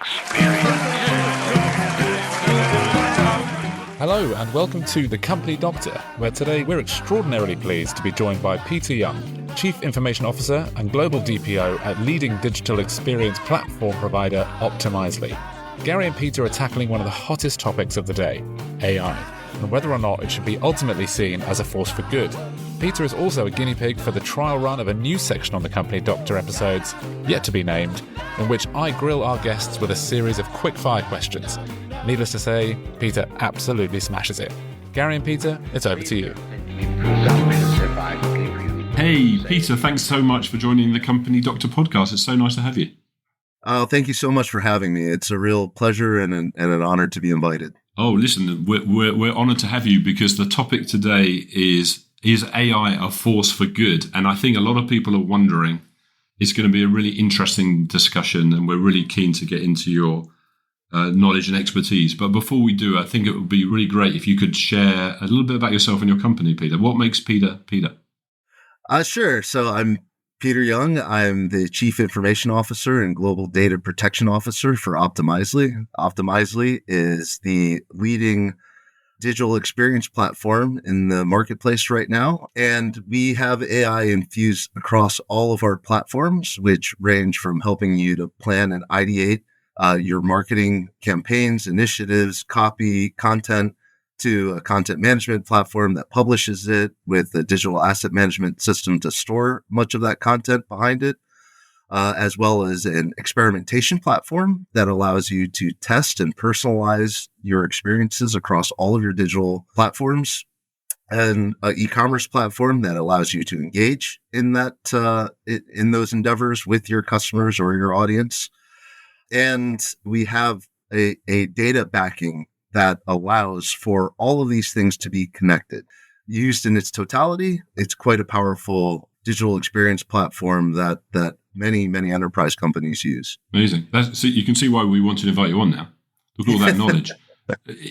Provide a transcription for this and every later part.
experience. Hello and welcome to The Company Doctor, where today we're extraordinarily pleased to be joined by Peter Yeung, Chief Information Officer and Global DPO at leading digital experience platform provider Optimisely. Gary and Peter are tackling one of the hottest topics of the day, AI, and whether or not it should be ultimately seen as a force for good. Peter is also a guinea pig for the trial run of a new section on The Company Doctor episodes, yet to be named, in which I grill our guests with a series of quick-fire questions. Needless to say, Peter absolutely smashes it. Gary and Peter, it's over to you. Hey, Peter, thanks so much for joining the Company Doctor podcast. It's so nice to have you. Oh, thank you so much for having me. It's a real pleasure and an honor to be invited. Oh, listen, we're honored to have you because the topic today is AI a force for good? And I think a lot of people are wondering. It's going to be a really interesting discussion, and we're really keen to get into your knowledge and expertise. But before we do, I think it would be really great if you could share a little bit about yourself and your company, Peter. What makes Peter Peter? Sure. So I'm Peter Yeung. I'm the Chief Information Officer and Global Data Protection Officer for Optimisely. Optimisely is the leading digital experience platform in the marketplace right now. And we have AI infused across all of our platforms, which range from helping you to plan and ideate your marketing campaigns, initiatives, copy, content, to a content management platform that publishes it with a digital asset management system to store much of that content behind it, as well as an experimentation platform that allows you to test and personalize your experiences across all of your digital platforms, and an e-commerce platform that allows you to engage in that in those endeavors with your customers or your audience. And we have a data backing that allows for all of these things to be connected. Used in its totality, it's quite a powerful digital experience platform that many enterprise companies use. Amazing. So you can see why we want to invite you on now. Look at all that knowledge.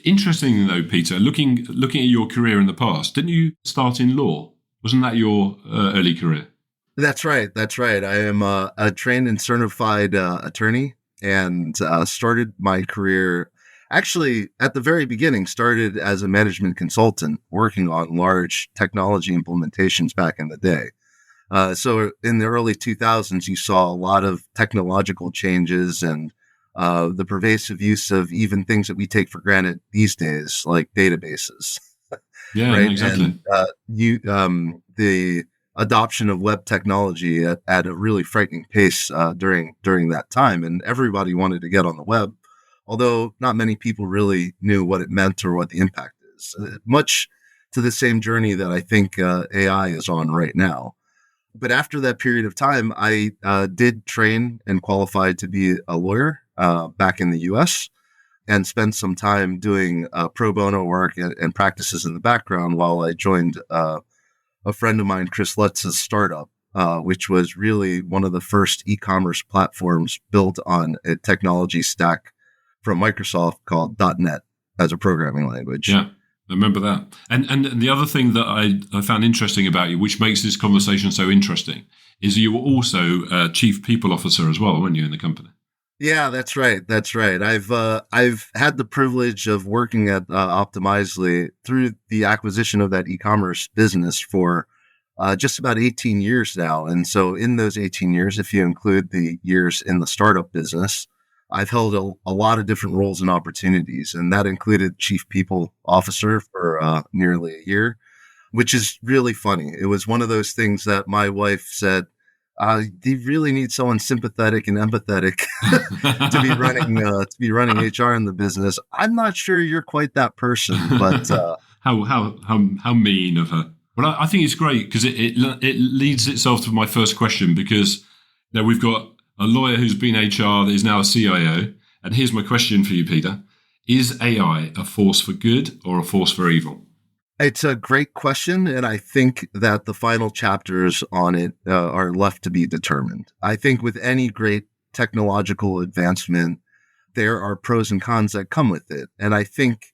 Interesting though, Peter, looking at your career in the past, didn't you start in law? Wasn't that your early career? That's right. I am a trained and certified attorney, and started my career actually at the very beginning, started as a management consultant working on large technology implementations back in the day. So in the early 2000s, you saw a lot of technological changes and the pervasive use of even things that we take for granted these days, like databases. Yeah, right? exactly. And the adoption of web technology at a really frightening pace during that time, and everybody wanted to get on the web, although not many people really knew what it meant or what the impact is. Much to the same journey that I think AI is on right now. But after that period of time, I did train and qualified to be a lawyer back in the U.S. and spent some time doing pro bono work and practices in the background while I joined a friend of mine, Chris Lutz's startup, which was really one of the first e-commerce platforms built on a technology stack from Microsoft called .NET as a programming language. Yeah. I remember that. And the other thing that I found interesting about you, which makes this conversation so interesting, is you were also Chief People Officer as well, weren't you, in the company? Yeah, that's right. I've had the privilege of working at Optimisely through the acquisition of that e-commerce business for just about 18 years now. And so in those 18 years, if you include the years in the startup business, I've held a lot of different roles and opportunities, and that included Chief People Officer for nearly a year, which is really funny. It was one of those things that my wife said, you really need someone sympathetic and empathetic to be running HR in the business. I'm not sure you're quite that person, but how mean of her. Well, I think it's great because it leads itself to my first question, because we've got a lawyer who's been HR that is now a CIO. And here's my question for you, Peter. Is AI a force for good or a force for evil? It's a great question, and I think that the final chapters on it are left to be determined. I think with any great technological advancement, there are pros and cons that come with it. And I think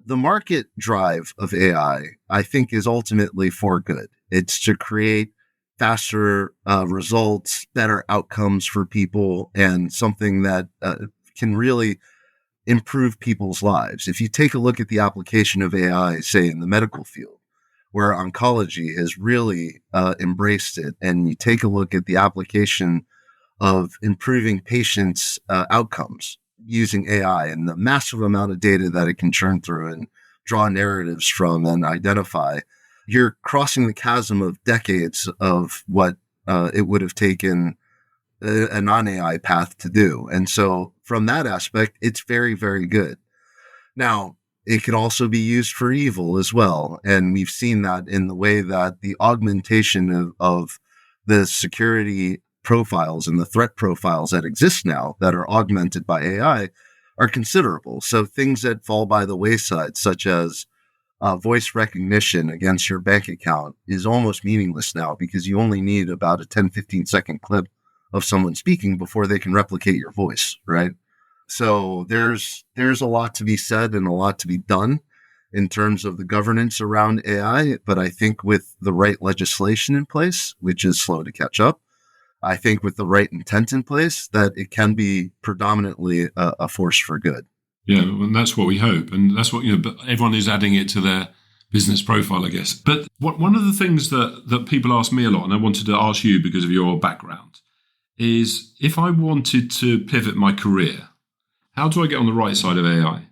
the market drive of AI, I think, is ultimately for good. It's to create faster results, better outcomes for people, and something that can really improve people's lives. If you take a look at the application of AI, say in the medical field, where oncology has really embraced it, and you take a look at the application of improving patients' outcomes using AI and the massive amount of data that it can churn through and draw narratives from and identify, you're crossing the chasm of decades of what it would have taken a non-AI path to do. And so from that aspect, it's very, very good. Now, it can also be used for evil as well. And we've seen that in the way that the augmentation of the security profiles and the threat profiles that exist now that are augmented by AI are considerable. So things that fall by the wayside, such as voice recognition against your bank account, is almost meaningless now because you only need about a 10-15 second clip of someone speaking before they can replicate your voice, right? So there's a lot to be said and a lot to be done in terms of the governance around AI. But I think with the right legislation in place, which is slow to catch up, I think with the right intent in place, that it can be predominantly a force for good. Yeah, and that's what we hope. And that's what, but everyone is adding it to their business profile, I guess. But one of the things that people ask me a lot, and I wanted to ask you because of your background, is if I wanted to pivot my career, how do I get on the right side of AI?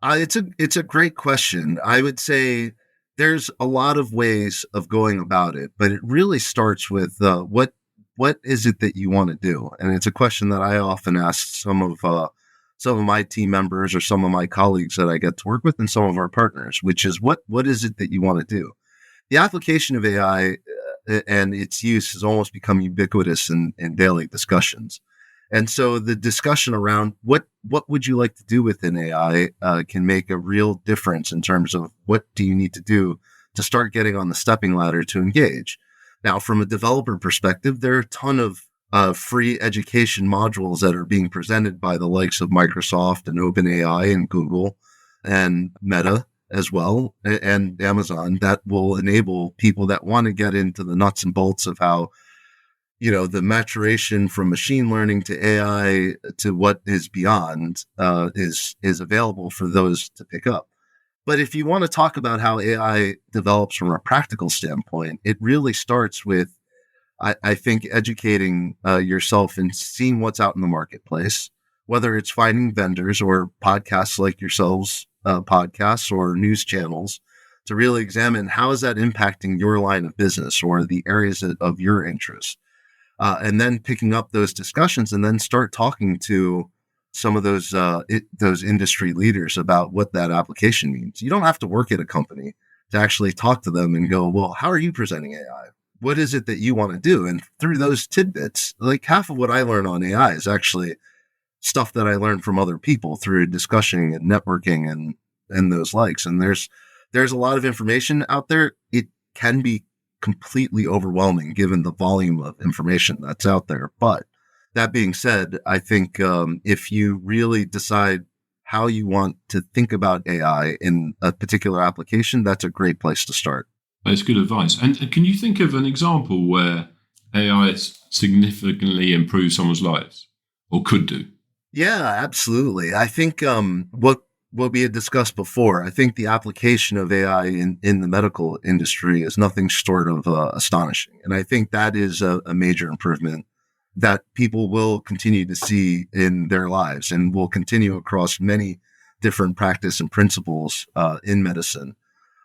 It's a great question. I would say there's a lot of ways of going about it, but it really starts with what is it that you want to do? And it's a question that I often ask some of my team members or some of my colleagues that I get to work with and some of our partners, which is what is it that you want to do? The application of AI and its use has almost become ubiquitous in daily discussions. And so the discussion around what would you like to do within AI can make a real difference in terms of what do you need to do to start getting on the stepping ladder to engage. Now, from a developer perspective, there are a ton of free education modules that are being presented by the likes of Microsoft and OpenAI and Google and Meta as well, and Amazon, that will enable people that want to get into the nuts and bolts of how, the maturation from machine learning to AI to what is beyond is available for those to pick up. But if you want to talk about how AI develops from a practical standpoint, it really starts with, I think, educating yourself and seeing what's out in the marketplace, whether it's finding vendors or podcasts like yourselves, podcasts or news channels, to really examine how is that impacting your line of business or the areas of your interest. And then picking up those discussions and then start talking to some of those industry leaders about what that application means. You don't have to work at a company to actually talk to them and go, well, how are you presenting AI? What is it that you want to do? And through those tidbits, like half of what I learn on AI is actually stuff that I learned from other people through discussion and networking and those likes. And there's a lot of information out there. It can be completely overwhelming given the volume of information that's out there. But that being said, I think if you really decide how you want to think about AI in a particular application, that's a great place to start. That's good advice. And can you think of an example where AI significantly improved someone's lives or could do? Yeah, absolutely. I think what we had discussed before, I think the application of AI in the medical industry is nothing short of astonishing. And I think that is a major improvement that people will continue to see in their lives and will continue across many different practice and principles in medicine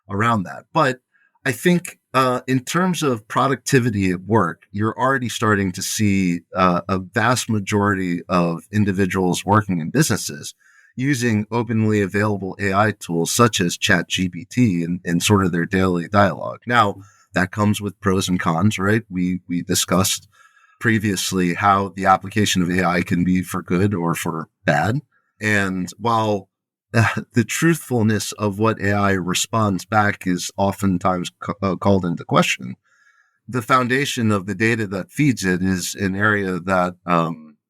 around that. But I think in terms of productivity at work, you're already starting to see a vast majority of individuals working in businesses using openly available AI tools such as ChatGPT in sort of their daily dialogue. Now, that comes with pros and cons, right? We discussed previously how the application of AI can be for good or for bad. And while the truthfulness of what AI responds back is oftentimes called into question, the foundation of the data that feeds it is an area that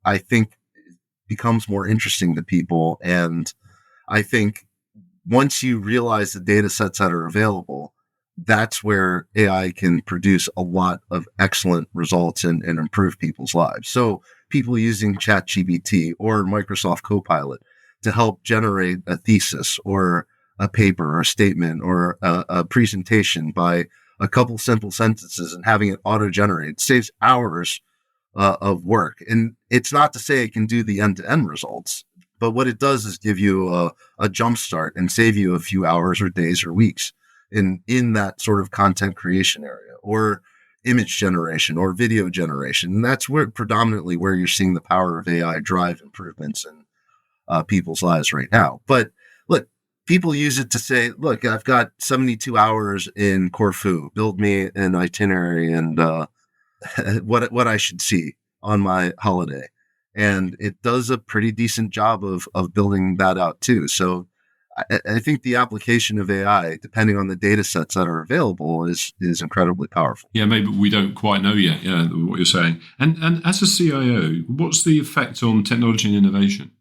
I think becomes more interesting to people. And I think once you realize the data sets that are available, that's where AI can produce a lot of excellent results and improve people's lives. So people using ChatGPT or Microsoft Copilot to help generate a thesis or a paper or a statement or a presentation by a couple simple sentences and having it auto-generate saves hours of work. And it's not to say it can do the end-to-end results, but what it does is give you a jump start and save you a few hours or days or weeks in that sort of content creation area or image generation or video generation. And that's predominantly where you're seeing the power of AI drive improvements in people's lives right now. But look, people use it to say, look, I've got 72 hours in Corfu, build me an itinerary and what I should see on my holiday. And it does a pretty decent job of building that out too. So I think the application of AI, depending on the data sets that are available, is incredibly powerful. Yeah, maybe we don't quite know yet, what you're saying. And as a CIO, what's the effect on technology and innovation?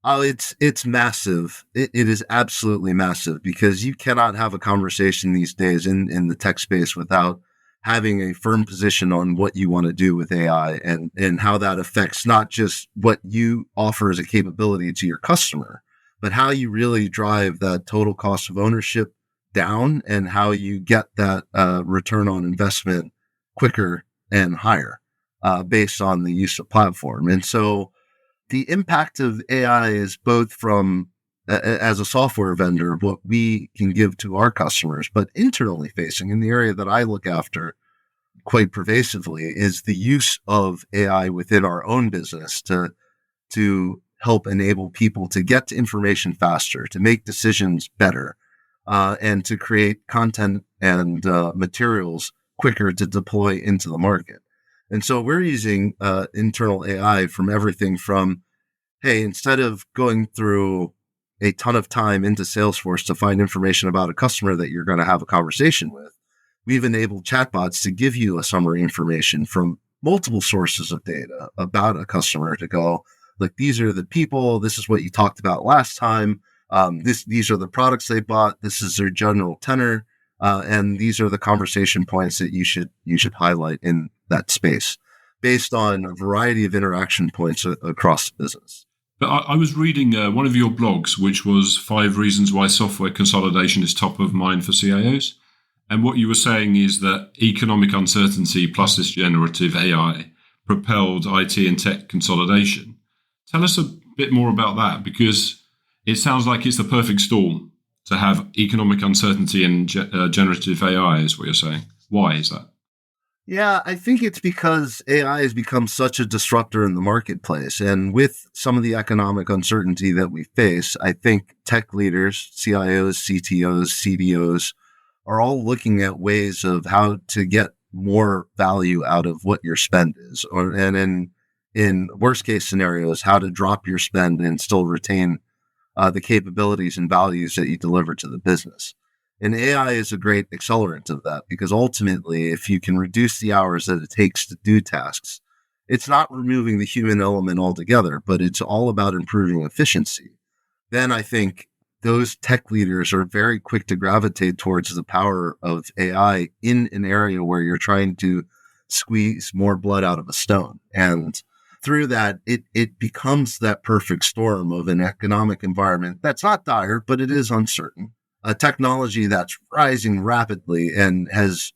Oh, it's massive. It is absolutely massive because you cannot have a conversation these days in the tech space without having a firm position on what you want to do with AI and how that affects not just what you offer as a capability to your customer, but how you really drive that total cost of ownership down and how you get that return on investment quicker and higher based on the use of platform. And so the impact of AI is both from as a software vendor, what we can give to our customers, but internally facing in the area that I look after quite pervasively is the use of AI within our own business to help enable people to get to information faster, to make decisions better, and to create content and materials quicker to deploy into the market. And so we're using internal AI from everything from, hey, instead of going through a ton of time into Salesforce to find information about a customer that you're going to have a conversation with, we've enabled chatbots to give you a summary information from multiple sources of data about a customer to go, like, these are the people, this is what you talked about last time, these are the products they bought, this is their general tenor, and these are the conversation points that you should highlight in that space based on a variety of interaction points across the business. But I was reading one of your blogs, which was 5 reasons why software consolidation is top of mind for CIOs. And what you were saying is that economic uncertainty plus this generative AI propelled IT and tech consolidation. Tell us a bit more about that, because it sounds like it's the perfect storm to have economic uncertainty and generative AI is what you're saying. Why is that? Yeah, I think it's because AI has become such a disruptor in the marketplace. And with some of the economic uncertainty that we face, I think tech leaders, CIOs, CTOs, CDOs are all looking at ways of how to get more value out of what your spend is, and in worst case scenarios, how to drop your spend and still retain the capabilities and values that you deliver to the business. And AI is a great accelerant of that, because ultimately, if you can reduce the hours that it takes to do tasks, it's not removing the human element altogether, but it's all about improving efficiency. Then I think those tech leaders are very quick to gravitate towards the power of AI in an area where you're trying to squeeze more blood out of a stone. And through that, it becomes that perfect storm of an economic environment that's not dire, but it is uncertain. A technology that's rising rapidly and has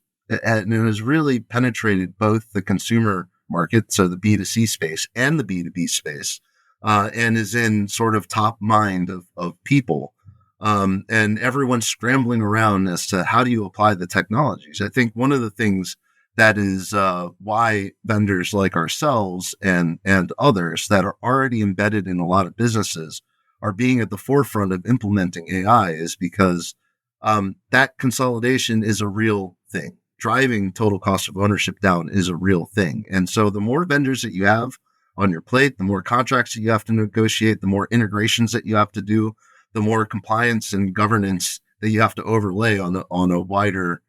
really penetrated both the consumer market, so the B2C space, and the B2B space, and is in sort of top mind of people. And everyone's scrambling around as to how do you apply the technologies. I think one of the things that is why vendors like ourselves and others that are already embedded in a lot of businesses are being at the forefront of implementing AI is because that consolidation is a real thing. Driving total cost of ownership down is a real thing. And so the more vendors that you have on your plate, the more contracts that you have to negotiate, the more integrations that you have to do, the more compliance and governance that you have to overlay on a wider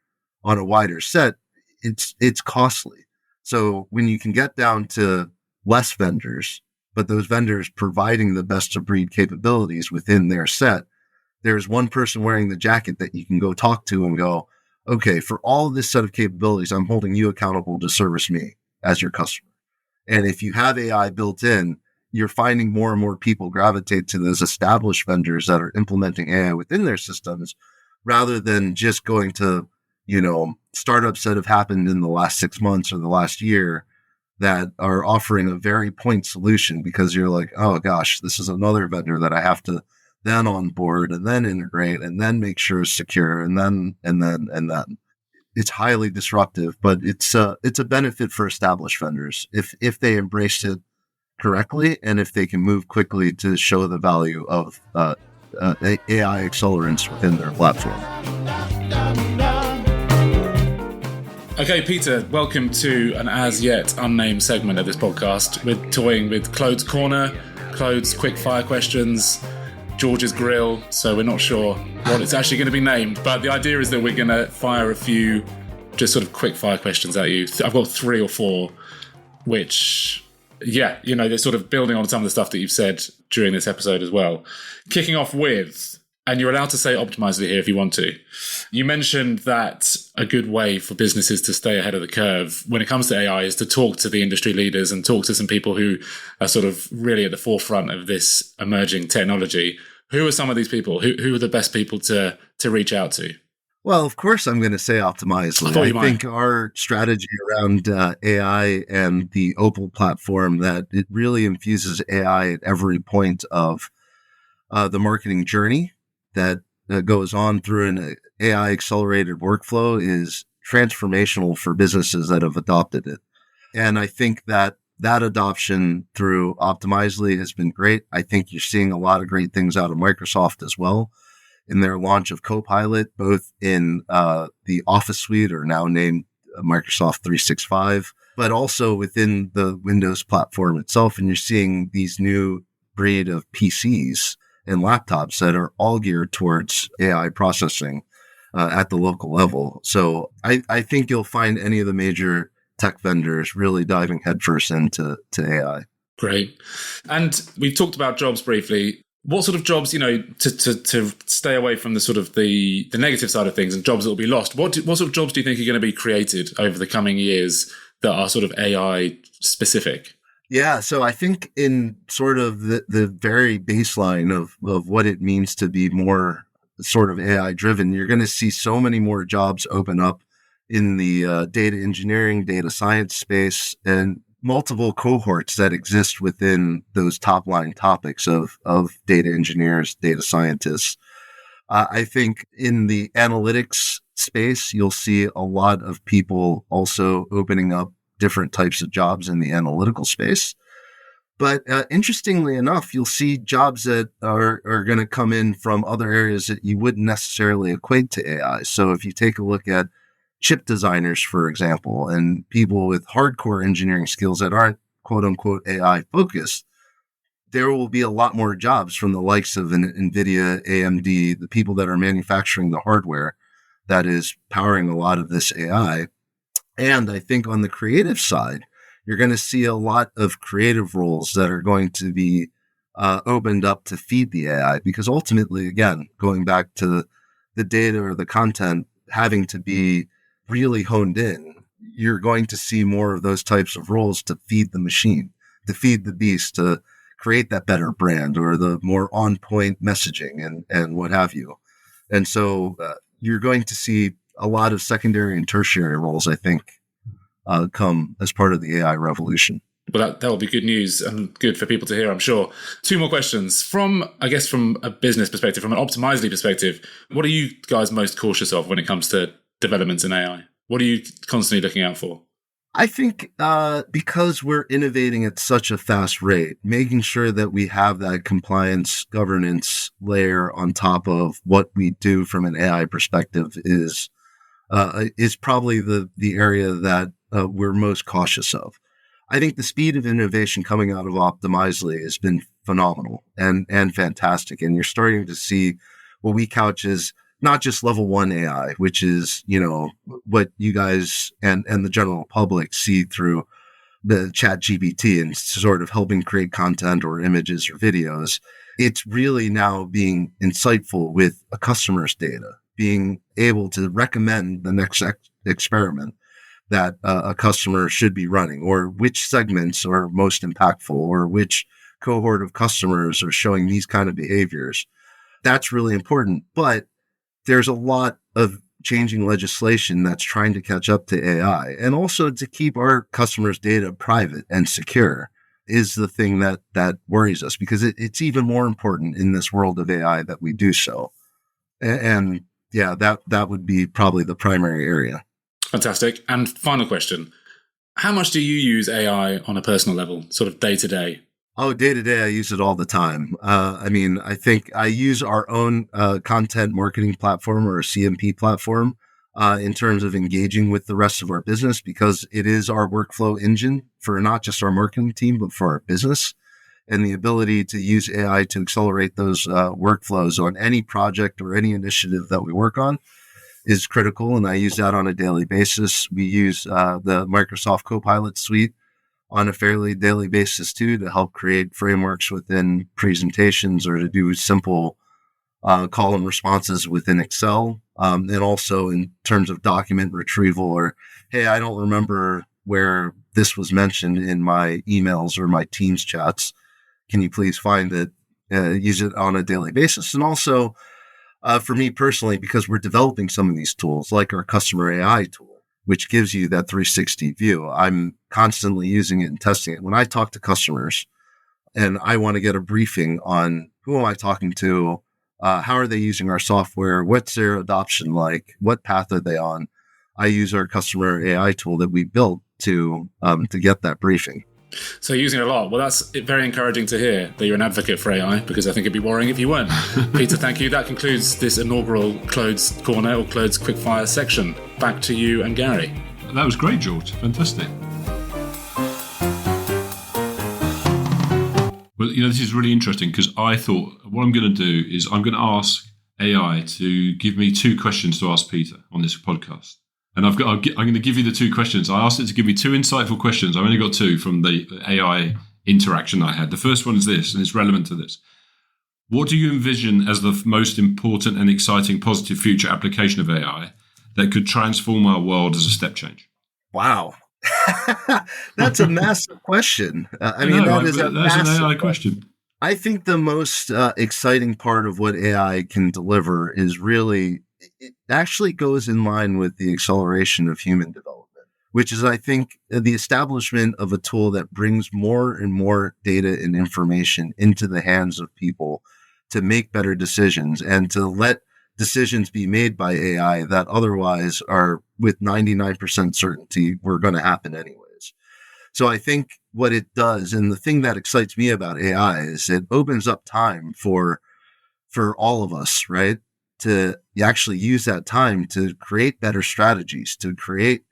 set, it's costly. So when you can get down to less vendors, but those vendors providing the best of breed capabilities within their set, there's one person wearing the jacket that you can go talk to and go, okay, for all of this set of capabilities, I'm holding you accountable to service me as your customer. And if you have AI built in, you're finding more and more people gravitate to those established vendors that are implementing AI within their systems rather than just going to, startups that have happened in the last 6 months or the last year that are offering a very point solution because you're like, oh gosh, this is another vendor that I have to then onboard and then integrate and then make sure it's secure and then. It's highly disruptive, but it's a benefit for established vendors if they embrace it correctly and if they can move quickly to show the value of AI accelerants within their platform. Okay, Peter, welcome to an as yet unnamed segment of this podcast. We're toying with Claude's Corner, Claude's quick fire questions, George's Grill, so we're not sure what it's actually going to be named, but the idea is that we're going to fire a few just sort of quick fire questions at you. I've got 3 or 4, which, they're sort of building on some of the stuff that you've said during this episode as well. Kicking off with, and you're allowed to say optimisely here if you want to, you mentioned that a good way for businesses to stay ahead of the curve when it comes to AI is to talk to the industry leaders and talk to some people who are sort of really at the forefront of this emerging technology. Who are some of these people? Who are the best people to reach out to? Well, of course, I'm going to say Optimizely. I think our strategy around AI and the Opal platform, that it really infuses AI at every point of the marketing journey that goes on through an AI accelerated workflow, is transformational for businesses that have adopted it. And I think that adoption through Optimizely has been great. I think you're seeing a lot of great things out of Microsoft as well in their launch of Copilot, both in the Office suite, or now named Microsoft 365, but also within the Windows platform itself. And you're seeing these new breed of PCs and laptops that are all geared towards AI processing at the local level. So I think you'll find any of the major tech vendors really diving headfirst into AI. Great. And we've talked about jobs briefly. What sort of jobs, to stay away from the sort of the negative side of things and jobs that will be lost, what sort of jobs do you think are going to be created over the coming years that are sort of AI specific? Yeah, so I think in sort of the very baseline of what it means to be more sort of AI driven, you're going to see so many more jobs open up in the data engineering, data science space, and multiple cohorts that exist within those top line topics of data engineers, data scientists. I think in the analytics space, you'll see a lot of people also opening up different types of jobs in the analytical space. But interestingly enough, you'll see jobs that are going to come in from other areas that you wouldn't necessarily equate to AI. So if you take a look at chip designers, for example, and people with hardcore engineering skills that aren't quote unquote AI focused, there will be a lot more jobs from the likes of NVIDIA, AMD, the people that are manufacturing the hardware that is powering a lot of this AI. And I think on the creative side, you're going to see a lot of creative roles that are going to be opened up to feed the AI, because ultimately, again, going back to the data or the content having to be really honed in, you're going to see more of those types of roles to feed the machine, to feed the beast, to create that better brand or the more on point messaging and what have you. And so you're going to see a lot of secondary and tertiary roles, I think, come as part of the AI revolution. Well, that will be good news and good for people to hear, I'm sure. 2 more questions. From a business perspective, from an Optimizely perspective, what are you guys most cautious of when it comes to developments in AI? What are you constantly looking out for? I think because we're innovating at such a fast rate, making sure that we have that compliance governance layer on top of what we do from an AI perspective is probably the area that we're most cautious of. I think the speed of innovation coming out of Optimizely has been phenomenal and fantastic. And you're starting to see what we couch as not just level 1 AI, which is, what you guys and the general public see through the chat GPT and sort of helping create content or images or videos. It's really now being insightful with a customer's data being able to recommend the next experiment that a customer should be running, or which segments are most impactful, or which cohort of customers are showing these kind of behaviors. That's really important. But there's a lot of changing legislation that's trying to catch up to AI, and also to keep our customers' data private and secure is the thing that worries us, because it's even more important in this world of AI that we do so. And yeah, that would be probably the primary area. Fantastic. And final question. How much do you use AI on a personal level, sort of day to day? Oh, day to day, I use it all the time. I think I use our own content marketing platform, or a CMP platform, in terms of engaging with the rest of our business, because it is our workflow engine for not just our marketing team, but for our business. And the ability to use AI to accelerate those workflows on any project or any initiative that we work on is critical. And I use that on a daily basis. We use the Microsoft Copilot suite on a fairly daily basis too, to help create frameworks within presentations, or to do simple column responses within Excel. And also in terms of document retrieval, or, hey, I don't remember where this was mentioned in my emails or my Teams chats. Can you please find it? Use it on a daily basis. And also for me personally, because we're developing some of these tools, like our customer AI tool, which gives you that 360 view. I'm constantly using it and testing it. When I talk to customers and I want to get a briefing on who am I talking to, how are they using our software, what's their adoption like, what path are they on, I use our customer AI tool that we built to get that briefing. So you're using it a lot. Well, that's very encouraging to hear that you're an advocate for AI, because I think it'd be worrying if you weren't. Peter, thank you. That concludes this inaugural Clothes Corner, or Clothes Quickfire section. Back to you and Gary. That was great, George. Fantastic. Well, this is really interesting, because I thought what I'm going to do is I'm going to ask AI to give me 2 questions to ask Peter on this podcast. And I'm going to give you the 2 questions. I asked it to give me 2 insightful questions. I've only got 2 from the AI interaction I had. The first one is this, and it's relevant to this. What do you envision as the most important and exciting positive future application of AI that could transform our world as a step change? Wow. That's a massive question. That's an AI question. I think the most exciting part of what AI can deliver is really, it actually goes in line with the acceleration of human development, which is, I think, the establishment of a tool that brings more and more data and information into the hands of people to make better decisions, and to let decisions be made by AI that otherwise are with 99% certainty were going to happen anyways. So I think what it does, and the thing that excites me about AI, is it opens up time for all of us, right? To actually use that time to create better strategies, to create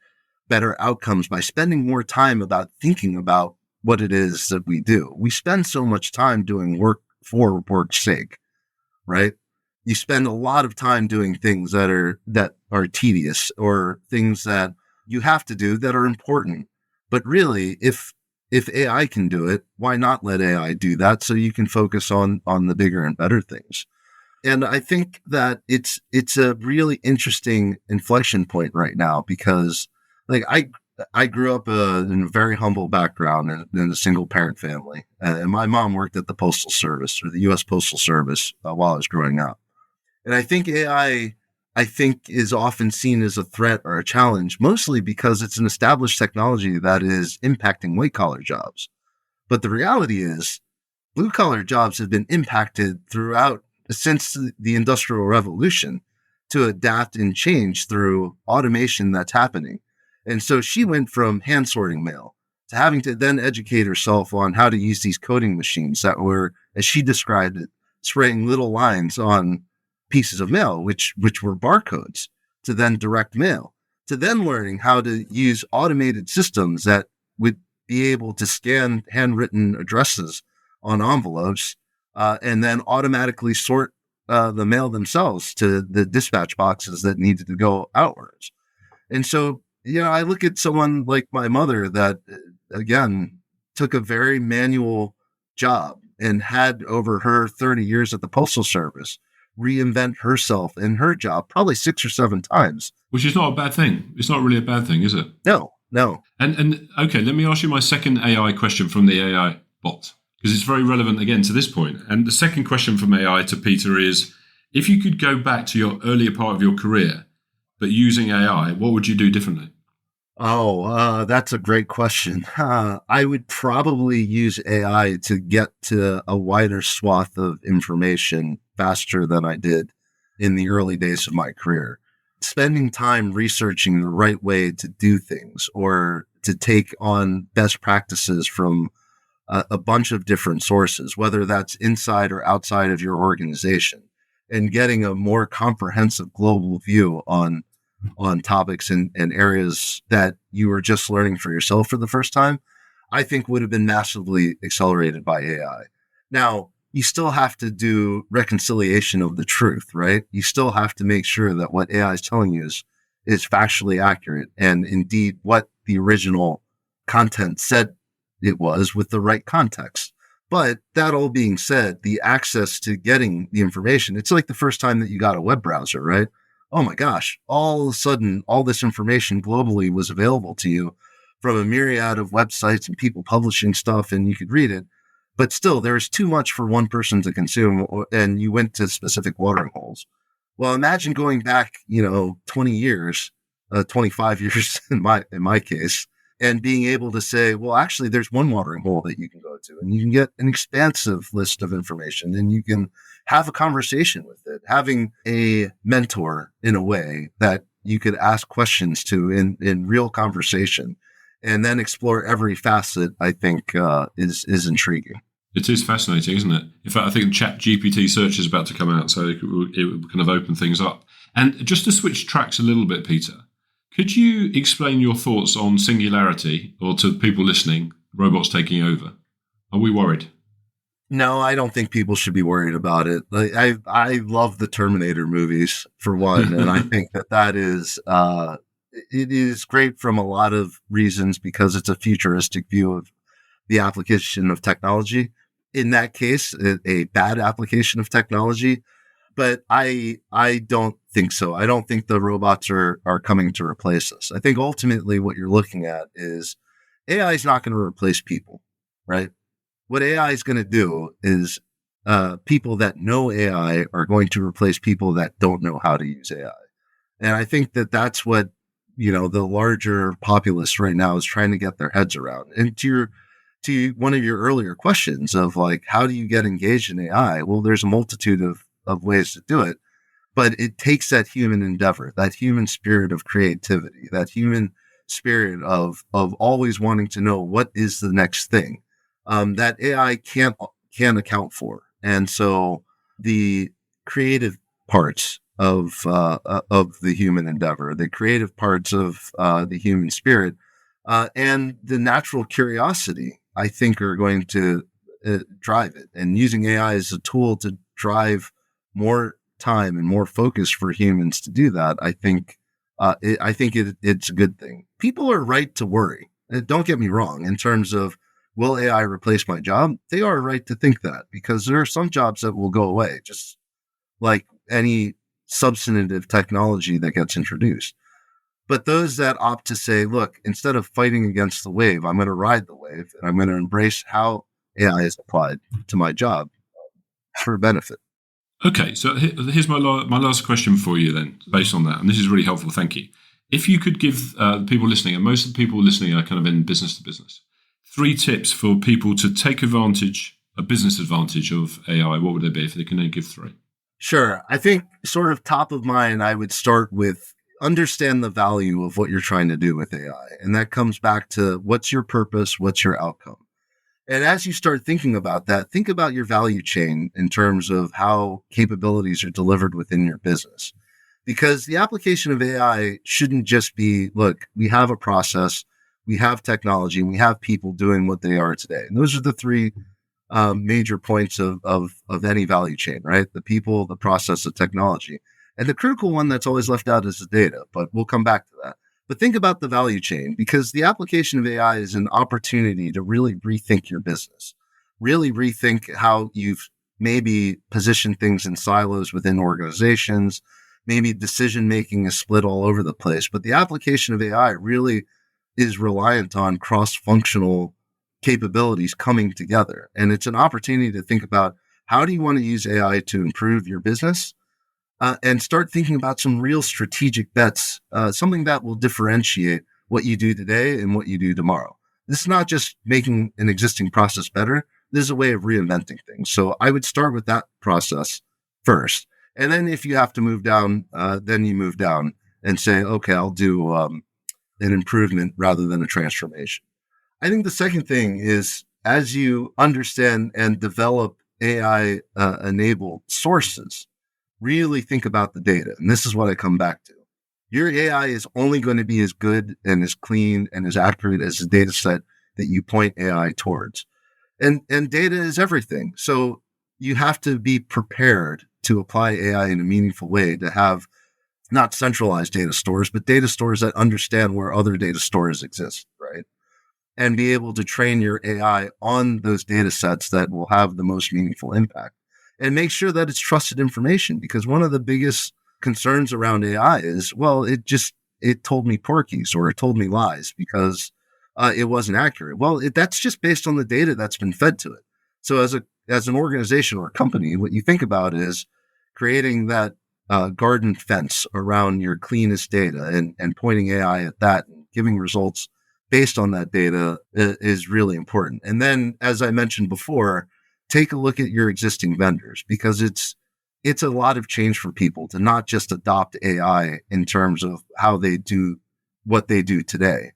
better outcomes by spending more time about thinking about what it is that we do. We spend so much time doing work for work's sake, right? You spend a lot of time doing things that are tedious, or things that you have to do that are important. But really, if AI can do it, why not let AI do that, so you can focus on the bigger and better things? And I think that it's a really interesting inflection point right now, because like I grew up in a very humble background in a single parent family. And my mom worked at the Postal Service, or the U.S. Postal Service, while I was growing up. And I think AI, is often seen as a threat or a challenge, mostly because it's an established technology that is impacting white collar jobs. But the reality is, blue collar jobs have been impacted throughout since the Industrial Revolution to adapt and change through automation that's happening. And so she went from hand sorting mail to having to then educate herself on how to use these coding machines that were, as she described it, spraying little lines on pieces of mail, which were barcodes, to then direct mail, to then learning how to use automated systems that would be able to scan handwritten addresses on envelopes, and then automatically sort the mail themselves to the dispatch boxes that needed to go outwards. And so, I look at someone like my mother that, again, took a very manual job and had, over her 30 years at the Postal Service, reinvent herself in her job probably 6 or 7 times. Which is not a bad thing. It's not really a bad thing, is it? No. And okay, let me ask you my second AI question from the AI bot, because it's very relevant again to this point. And the second question from AI to Peter is, if you could go back to your earlier part of your career, but using AI, what would you do differently? Oh, that's a great question. I would probably use AI to get to a wider swath of information faster than I did in the early days of my career. Spending time researching the right way to do things or to take on best practices from a bunch of different sources, whether that's inside or outside of your organization, and getting a more comprehensive global view on topics and areas that you were just learning for yourself for the first time, I think would have been massively accelerated by AI. Now, you still have to do reconciliation of the truth, right? You still have to make sure that what AI is telling you is factually accurate and indeed what the original content said it was with the right context. But that all being said, the access to getting the information, it's like the first time that you got a web browser, right? Oh my gosh, all of a sudden, all this information globally was available to you from a myriad of websites and people publishing stuff, and you could read it. But still, there is too much for one person to consume, and you went to specific watering holes. Well, imagine going back, 20 years, 25 years in my case, and being able to say, well, actually, there's one watering hole that you can go to, and you can get an expansive list of information, and you can have a conversation with it, having a mentor in a way that you could ask questions to in real conversation, and then explore every facet, I think, is intriguing. It is fascinating, isn't it? In fact, I think Chat GPT search is about to come out, so it will kind of open things up. And just to switch tracks a little bit, Peter, could you explain your thoughts on singularity, or to people listening, robots taking over? Are we worried? No, I don't think people should be worried about it. I love the Terminator movies, for one, and I think that is it is great from a lot of reasons because it's a futuristic view of the application of technology. In that case, a bad application of technology. But I don't think so. I don't think the robots are coming to replace us. I think ultimately what you're looking at is AI is not going to replace people, right? What AI is going to do is people that know AI are going to replace people that don't know how to use AI. And I think that that's what, the larger populace right now is trying to get their heads around. And to one of your earlier questions of like, how do you get engaged in AI? Well, there's a multitude of ways to do it, but it takes that human endeavor, that human spirit of creativity, that human spirit of always wanting to know what is the next thing that AI can't account for. And so the creative parts of the human endeavor, the creative parts of the human spirit, and the natural curiosity, I think, are going to drive it. And using AI as a tool to drive more time and more focus for humans to do that, I think it's a good thing. People are right to worry. Don't get me wrong. In terms of will AI replace my job, they are right to think that because there are some jobs that will go away, just like any substantive technology that gets introduced. But those that opt to say, look, instead of fighting against the wave, I'm going to ride the wave and I'm going to embrace how AI is applied to my job for benefit. Okay, so here's my last question for you then, based on that. And this is really helpful. Thank you. If you could give people listening, and most of the people listening are kind of in business to business, 3 tips for people to take advantage, a business advantage of AI, what would they be if they can only give 3? Sure. I think sort of top of mind, I would start with understand the value of what you're trying to do with AI. And that comes back to what's your purpose? What's your outcome? And as you start thinking about that, think about your value chain in terms of how capabilities are delivered within your business. Because the application of AI shouldn't just be, look, we have a process, we have technology, and we have people doing what they are today. And those are the 3 major points of any value chain, right? The people, the process, the technology. And the critical one that's always left out is the data, but we'll come back to that. But think about the value chain, because the application of AI is an opportunity to really rethink your business, really rethink how you've maybe position things in silos within organizations. Maybe decision-making is split all over the place. But the application of AI really is reliant on cross-functional capabilities coming together. And it's an opportunity to think about, how do you want to use AI to improve your business? And start thinking about some real strategic bets, something that will differentiate what you do today and what you do tomorrow. This is not just making an existing process better. This is a way of reinventing things. So I would start with that process first. And then if you have to move down, then you move down and say, okay, I'll do an improvement rather than a transformation. I think the second thing is, as you understand and develop AI enabled sources, really think about the data. And this is what I come back to. Your AI is only going to be as good and as clean and as accurate as the data set that you point AI towards. And data is everything. So you have to be prepared to apply AI in a meaningful way, to have not centralized data stores, but data stores that understand where other data stores exist, right? And be able to train your AI on those data sets that will have the most meaningful impact. And make sure that it's trusted information, because one of the biggest concerns around AI is, well, it told me porkies, or it told me lies because it wasn't accurate. Well, that's just based on the data that's been fed to it. So as an organization or a company, what you think about is creating that garden fence around your cleanest data and pointing AI at that and giving results based on that data is really important. And then, as I mentioned before, take a look at your existing vendors, because it's a lot of change for people to not just adopt AI in terms of how they do what they do today,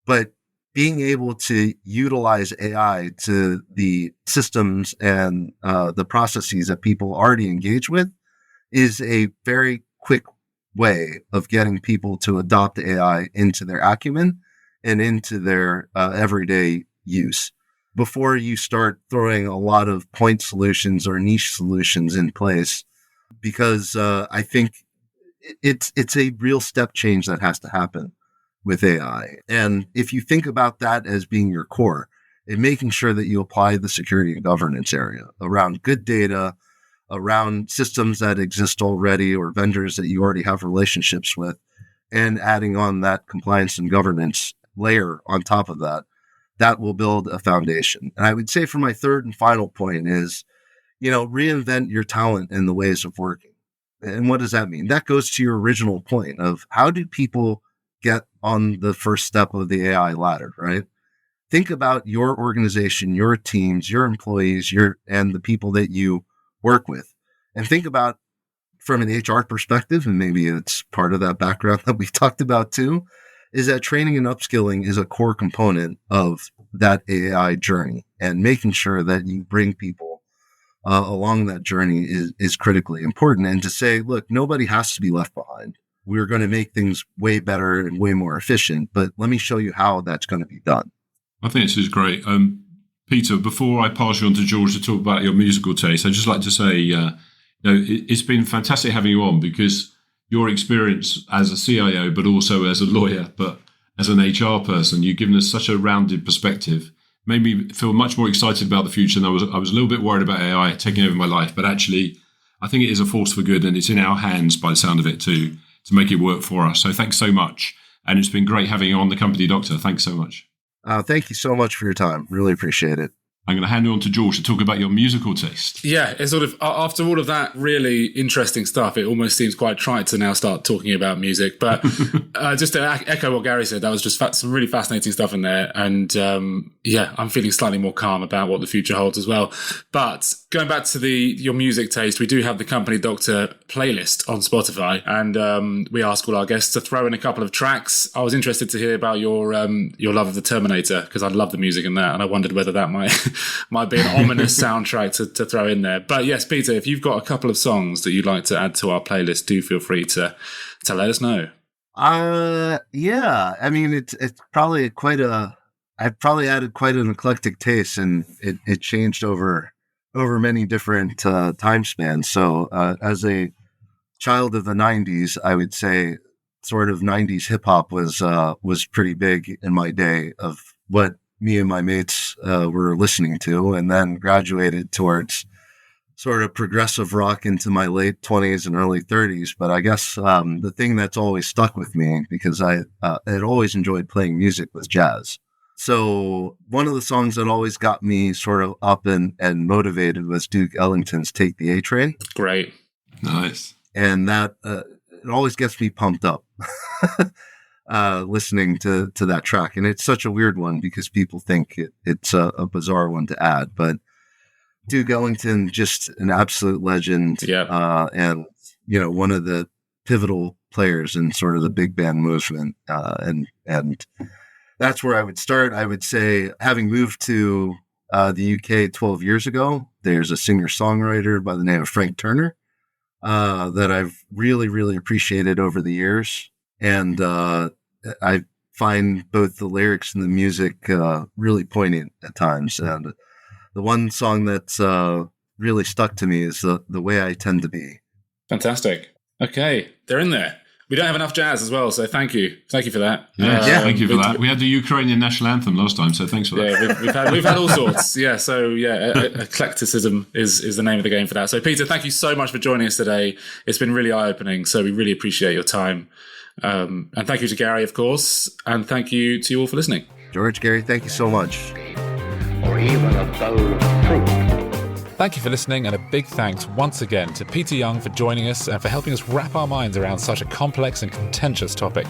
but being able to utilize AI to the systems and the processes that people already engage with is a very quick way of getting people to adopt AI into their acumen and into their everyday use, before you start throwing a lot of point solutions or niche solutions in place. Because I think it's a real step change that has to happen with AI. And if you think about that as being your core, and making sure that you apply the security and governance area around good data, around systems that exist already or vendors that you already have relationships with, and adding on that compliance and governance layer on top of that, that will build a foundation. And I would say, for my third and final point is, reinvent your talent and the ways of working. And what does that mean? That goes to your original point of, how do people get on the first step of the AI ladder, right? Think about your organization, your teams, your employees, and the people that you work with. And think about, from an HR perspective, and maybe it's part of that background that we've talked about too, is that training and upskilling is a core component of that AI journey. And making sure that you bring people along that journey is critically important. And to say, look, nobody has to be left behind. We're going to make things way better and way more efficient, but let me show you how that's going to be done. I think this is great. Peter, before I pass you on to George to talk about your musical taste, I'd just like to say, it's been fantastic having you on, because your experience as a CIO, but also as a lawyer, but as an HR person, you've given us such a rounded perspective. Made me feel much more excited about the future. And I was a little bit worried about AI taking over my life, but actually, I think it is a force for good, and it's in our hands, by the sound of it, to make it work for us. So thanks so much. And it's been great having you on The Company Doctor. Thanks so much. Thank you so much for your time. Really appreciate it. I'm going to hand you on to George to talk about your musical taste. Yeah, it's sort of, after all of that really interesting stuff, it almost seems quite trite to now start talking about music. But just to echo what Gary said, that was just some really fascinating stuff in there. And I'm feeling slightly more calm about what the future holds as well. But going back to your music taste, we do have the Company Doctor playlist on Spotify. And we ask all our guests to throw in a couple of tracks. I was interested to hear about your love of the Terminator, because I love the music in that. And I wondered whether that might be an ominous soundtrack to throw in there. But yes, Peter, if you've got a couple of songs that you'd like to add to our playlist, do feel free to let us know. Yeah. I mean, it's probably I've probably added quite an eclectic taste, and it changed over many different time spans. So as a child of the 90s, I would say sort of 90s hip hop was pretty big in my day, of what me and my mates were listening to, and then graduated towards sort of progressive rock into my late 20s and early 30s. But I guess the thing that's always stuck with me, because I had always enjoyed playing music, was jazz. So one of the songs that always got me sort of up and motivated was Duke Ellington's Take the A Train. Great. Nice. And that it always gets me pumped up listening to that track. And it's such a weird one because people think it's a bizarre one to add. But Duke Ellington, just an absolute legend. Yeah. And, one of the pivotal players in sort of the big band movement. And that's where I would start. I would say, having moved to the UK 12 years ago, there's a singer-songwriter by the name of Frank Turner that I've really, really appreciated over the years. And I find both the lyrics and the music really poignant at times. And the one song that's really stuck to me is The Way I Tend to Be. Fantastic. Okay, they're in there. We don't have enough jazz as well, so thank you. Thank you for that. Yeah, thank you for that. We had the Ukrainian national anthem last time, so thanks for that. Yeah, we've had all sorts. Yeah, so eclecticism is the name of the game for that. So Peter, thank you so much for joining us today. It's been really eye-opening, so we really appreciate your time. And thank you to Gary, of course, and thank you to you all for listening. George, Gary, thank you so much. Or even a bowl of fruit. Thank you for listening, and a big thanks once again to Peter Yeung for joining us and for helping us wrap our minds around such a complex and contentious topic.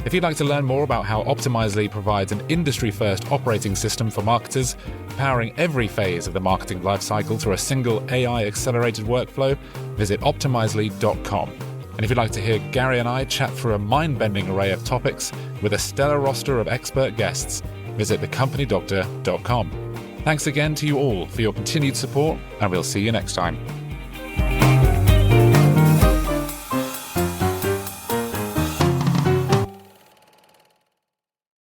If you'd like to learn more about how Optimizely provides an industry-first operating system for marketers, powering every phase of the marketing lifecycle through a single AI-accelerated workflow, visit optimizely.com. And if you'd like to hear Gary and I chat through a mind-bending array of topics with a stellar roster of expert guests, visit thecompanydoctor.com. Thanks again to you all for your continued support, and we'll see you next time.